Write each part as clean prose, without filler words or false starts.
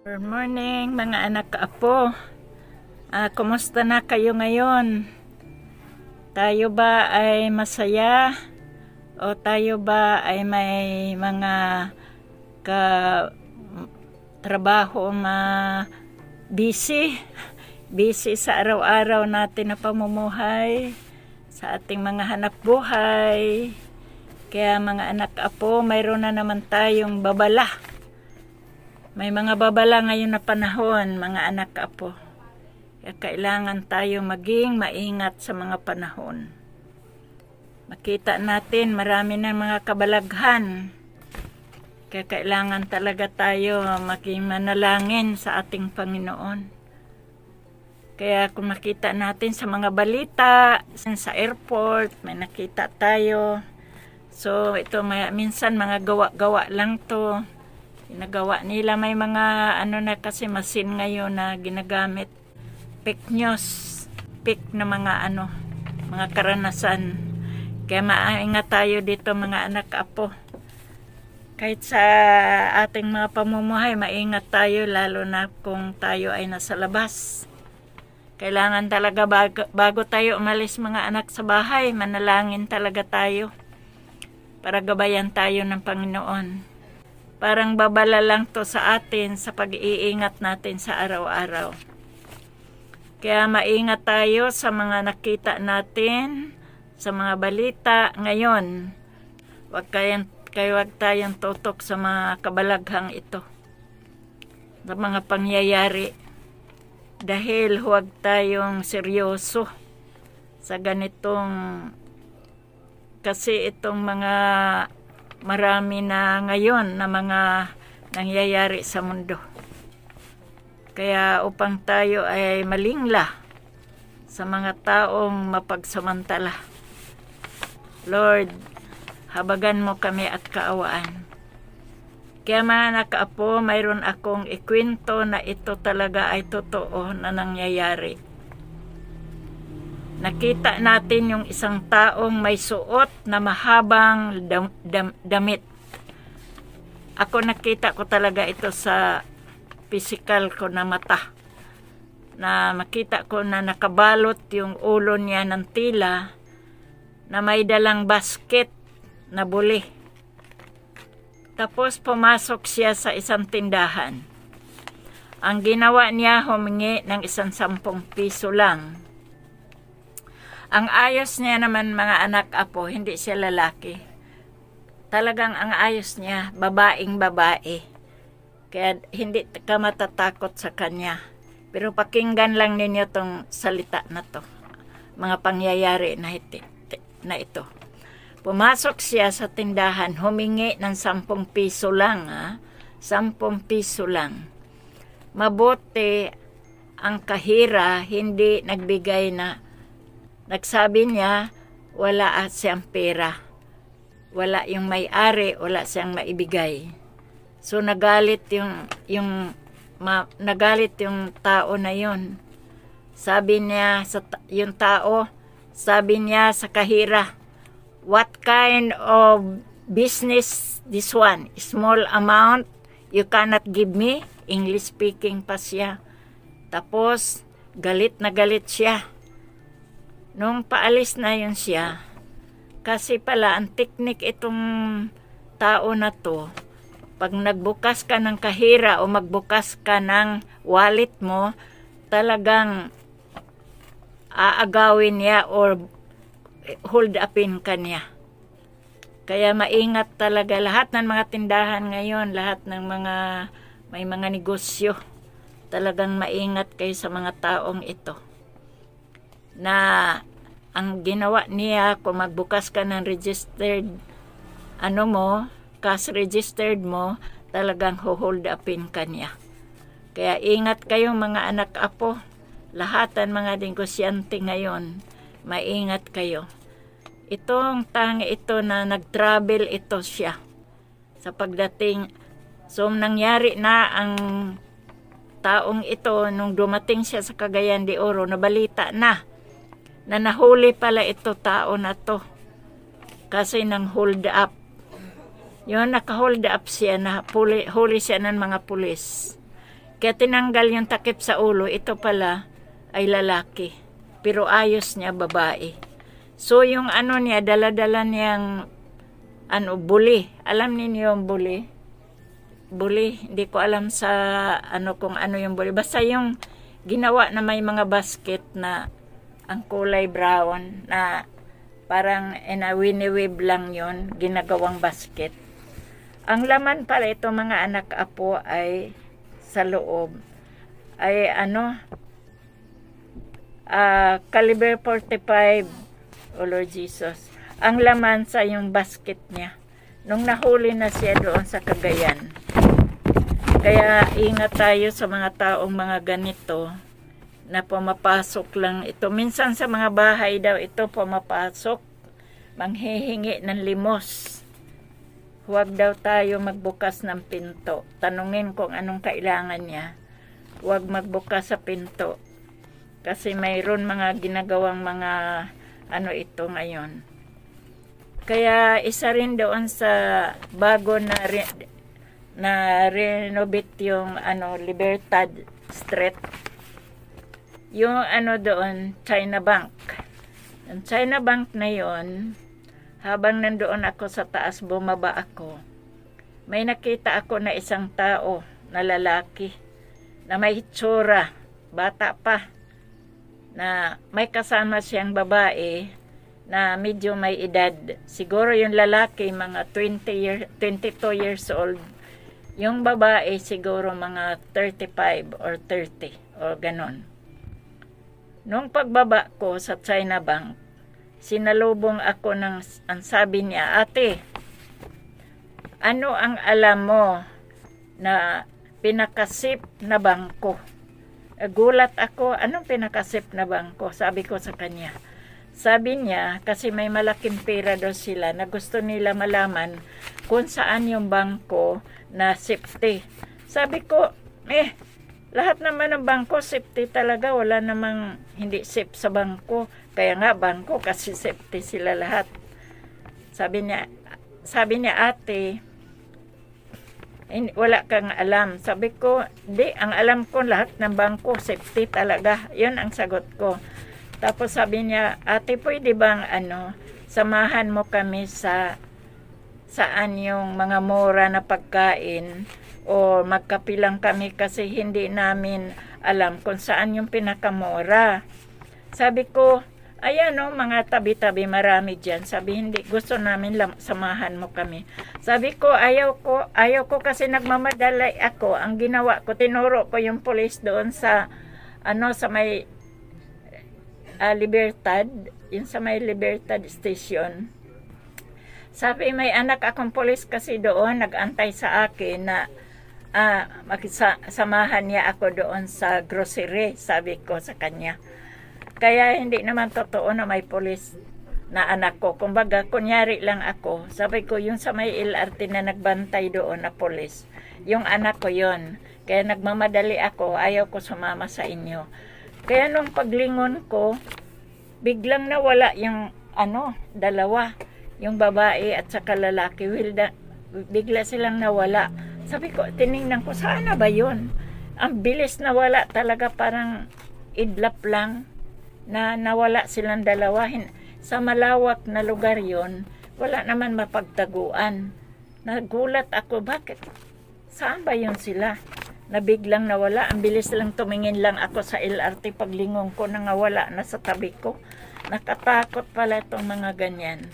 Good morning mga anak kaapo. Kumusta na kayo ngayon? Tayo ba ay masaya? O tayo ba ay may mga trabaho busy? Busy sa araw-araw natin na pamumuhay, sa ating mga hanap buhay. Kaya mga anak kaapo, mayroon na naman tayong babala. May mga babala ngayon na panahon, mga anak kaapo. Kaya kailangan tayo maging maingat sa mga panahon. Makita natin marami ng mga kabalaghan. Kaya kailangan talaga tayo maging manalangin sa ating Panginoon. Kaya kung makita natin sa mga balita, sa airport, may nakita tayo. So ito minsan mga gawa-gawa lang to. Ginagawa nila, may mga na kasi masin ngayon na ginagamit, fake news, fake na mga mga karanasan. Kaya maingat tayo dito mga anak apo. Kahit sa ating mga pamumuhay, maingat tayo lalo na kung tayo ay nasa labas. Kailangan talaga bago tayo umalis mga anak sa bahay, manalangin talaga tayo para gabayan tayo ng Panginoon. Parang babala lang to sa atin sa pag-iingat natin sa araw-araw. Kaya maingat tayo sa mga nakita natin, sa mga balita ngayon. Huwag tayong tutok sa mga kabalaghang ito, sa mga pangyayari. Dahil huwag tayong seryoso sa ganitong, kasi itong mga marami na ngayon na mga nangyayari sa mundo. Kaya upang tayo ay malingla sa mga taong mapagsamantala, Lord, habagan mo kami at kaawaan. Kaya mga nakaapo, mayroon akong ikwento na ito talaga ay totoo na nangyayari. Nakita natin yung isang taong may suot na mahabang damit. Ako nakita ko talaga ito sa physical ko na mata. Na makita ko na nakabalot yung ulo niya ng tila na may dalang basket na buli. Tapos pumasok siya sa isang tindahan. Ang ginawa niya, humingi ng 10 piso lang. Ang ayos niya naman mga anak apo, hindi siya lalaki. Talagang ang ayos niya, babaeng babae. Kaya hindi ka matatakot sa kanya. Pero pakinggan lang ninyo tong salita na to. Mga pangyayari na ito. Pumasok siya sa tindahan, humingi ng 10 piso lang. 10 piso lang. Mabuti ang kahira, hindi nagbigay na. Nagsabi niya, wala siyang pera. Wala yung may-ari, wala siyang maibigay. So nagalit yung tao na yun. Sabi niya yung tao, sabi niya sa kahira, what kind of business this one? Small amount you cannot give me? English speaking pa siya. Tapos galit na galit siya. Nung paalis na yun siya, kasi pala ang teknik itong tao na to, pag nagbukas ka ng kahira o magbukas ka ng wallet mo, talagang aagawin niya or hold upin ka niya. Kaya maingat talaga lahat ng mga tindahan ngayon, lahat ng may mga negosyo. Talagang maingat kayo sa mga taong ito. Na ang ginawa niya, kung magbukas ka ng registered cash registered mo, talagang hold upin ka niya. Kaya ingat kayong mga anak apo, lahat ng mga negosyante ngayon, maingat kayo. Itong tangi ito na nag-travel ito siya sa pagdating. So nangyari na ang taong ito nung dumating siya sa Cagayan de Oro, nabalita na nahuli pala ito tao na to kasi nang hold up. Yun, naka-hold up siya, huli siya ng mga pulis. Kaya tinanggal yung takip sa ulo, ito pala ay lalaki. Pero ayos niya, babae. So yung ano niya, dala-dala niyang buli. Alam niyo yung buli? Buli, hindi ko alam sa kung ano yung buli. Basta yung ginawa na may mga basket na ang kulay brown na parang winiwib lang yon, ginagawang basket. Ang laman pala ito mga anak apo ay sa loob ay caliber 45. Oh Lord Jesus. Ang laman sa yung basket niya nung nahuli na siya doon sa Cagayan. Kaya ingat tayo sa mga taong mga ganito na pumapasok lang ito. Minsan sa mga bahay daw ito pumapasok, manghihingi ng limos. Huwag daw tayo magbukas ng pinto. Tanungin kung anong kailangan niya. Huwag magbukas sa pinto. Kasi mayroon mga ginagawang mga ito ngayon. Kaya isa rin doon sa bago na renovate yung Libertad Street. Yung doon, China Bank. Yung China Bank na yon, habang nandoon ako sa taas, bumaba ako. May nakita ako na isang tao na lalaki na may hitsura, bata pa, na may kasama siyang babae na medyo may edad. Siguro yung lalaki mga 22 years old. Yung babae siguro mga 35 or 30 o ganon. Nung pagbaba ko sa China Bank, sinalubong ako ang sabi niya, "Ate, ano ang alam mo na pinakasip na bangko?" Gulat ako, "Anong pinakasip na bangko?" Sabi ko sa kanya. Sabi niya, kasi may malaking pera daw sila na gusto nila malaman kung saan yung bangko na safety. Sabi ko, lahat naman ng bangko safety talaga, wala namang hindi safe sa bangko. Kaya nga bangko kasi safety sila lahat. Sabi niya, "Ate, wala kang alam." Sabi ko, "Di, ang alam ko lahat ng bangko safety talaga." Yun ang sagot ko. Tapos sabi niya, "Ate, pwede bang samahan mo kami saan yung mga mura na pagkain o magkapilang kami kasi hindi namin alam kung saan yung pinakamura." Sabi ko, "Ayan mga tabi-tabi, marami dyan." Sabi, "Hindi, gusto namin samahan mo kami." Sabi ko, ayaw ko kasi nagmamadali ako. Ang ginawa ko, tinuro ko yung police doon sa may Libertad, yung sa may Libertad Station. Sabi, may anak akong police kasi doon, nag-antay sa akin na samahan niya ako doon sa grocery, sabi ko sa kanya. Kaya hindi naman totoo na may police na anak ko. Kumbaga, kunyari lang ako. Sabi ko, yung sa may LRT na nagbantay doon na police, yung anak ko yon. Kaya nagmamadali ako, ayaw ko sumama sa inyo. Kaya nung paglingon ko, biglang nawala yung dalawa, yung babae at saka lalaki. Bigla silang nawala. Sabi ko, tiningnan ko, saan na ba yun? Ang bilis nawala talaga, parang idlap lang na nawala silang dalawa. Sa malawak na lugar yon, wala naman mapagtaguan. Nagulat ako, bakit? Saan ba yun sila? Na biglang nawala. Ang bilis lang, tumingin lang ako sa LRT, paglingon ko nangawala na sa tabi ko. Nakatakot pala itong mga ganyan.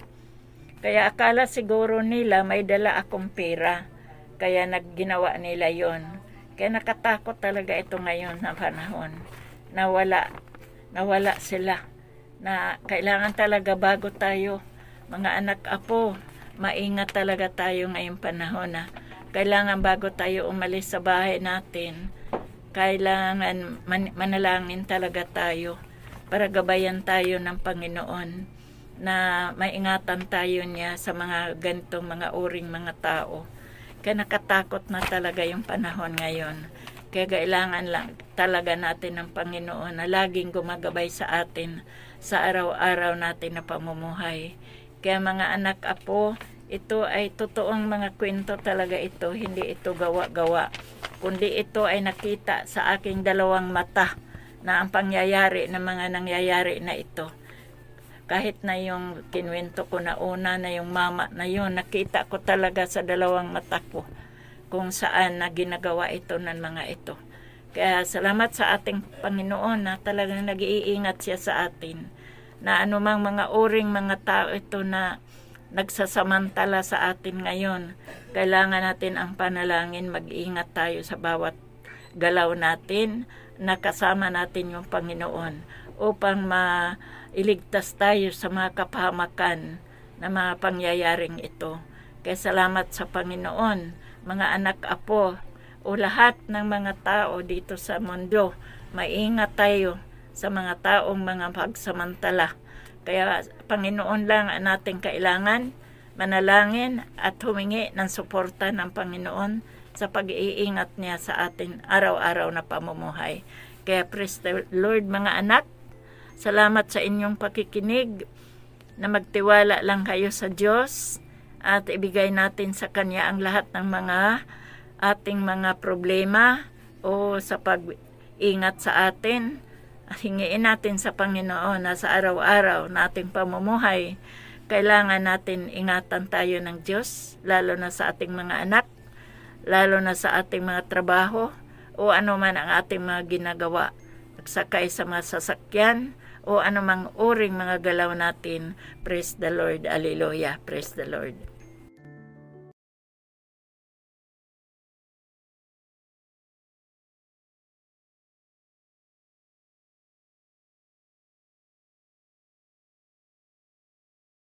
Kaya akala siguro nila may dala akong pera, kaya nagginawa nila yon. Kaya nakatakot talaga ito ngayon na panahon. Nawala sila. Na kailangan talaga bago tayo, mga anak apo, maingat talaga tayo ngayong panahon na kailangan bago tayo umalis sa bahay natin, kailangan manalangin talaga tayo para gabayan tayo ng Panginoon na maingatan tayo niya sa mga ganitong mga uring mga tao. Kaya nakatakot na talaga yung panahon ngayon. Kaya kailangan lang talaga natin ng Panginoon na laging gumagabay sa atin sa araw-araw natin na pamumuhay. Kaya mga anak apo, ito ay totoong mga kwento talaga ito, hindi ito gawa-gawa. kundi ito ay nakita sa aking dalawang mata na ang pangyayari ng mga nangyayari na ito. Kahit na yung kinwento ko na una na yung mama na yun, nakita ko talaga sa dalawang mata ko kung saan na ginagawa ito ng mga ito. Kaya salamat sa ating Panginoon na talagang nag-iingat siya sa atin. Na anumang mga uring mga tao ito na nagsasamantala sa atin ngayon, kailangan natin ang panalangin, mag-ingat tayo sa bawat galaw natin, nakasama natin yung Panginoon upang mailigtas tayo sa mga kapahamakan na mga pangyayaring ito. Kaya salamat sa Panginoon, mga anak-apo o lahat ng mga tao dito sa mundo, maingat tayo sa mga taong mga pagsamantala. Kaya Panginoon lang ang nating kailangan, manalangin at humingi ng suporta ng Panginoon sa pag-iingat niya sa atin araw-araw na pamumuhay. Kaya praise the Lord mga anak, salamat sa inyong pakikinig, na magtiwala lang kayo sa Diyos at ibigay natin sa Kanya ang lahat ng mga ating mga problema o sa pag-ingat sa atin. Hingiin natin sa Panginoon na sa araw-araw nating pamumuhay, kailangan natin ingatan tayo ng Diyos, lalo na sa ating mga anak, lalo na sa ating mga trabaho, o ano man ang ating mga ginagawa, pagsakay sa mga sasakyan, o anumang uring mga galaw natin. Praise the Lord. Alleluia. Praise the Lord.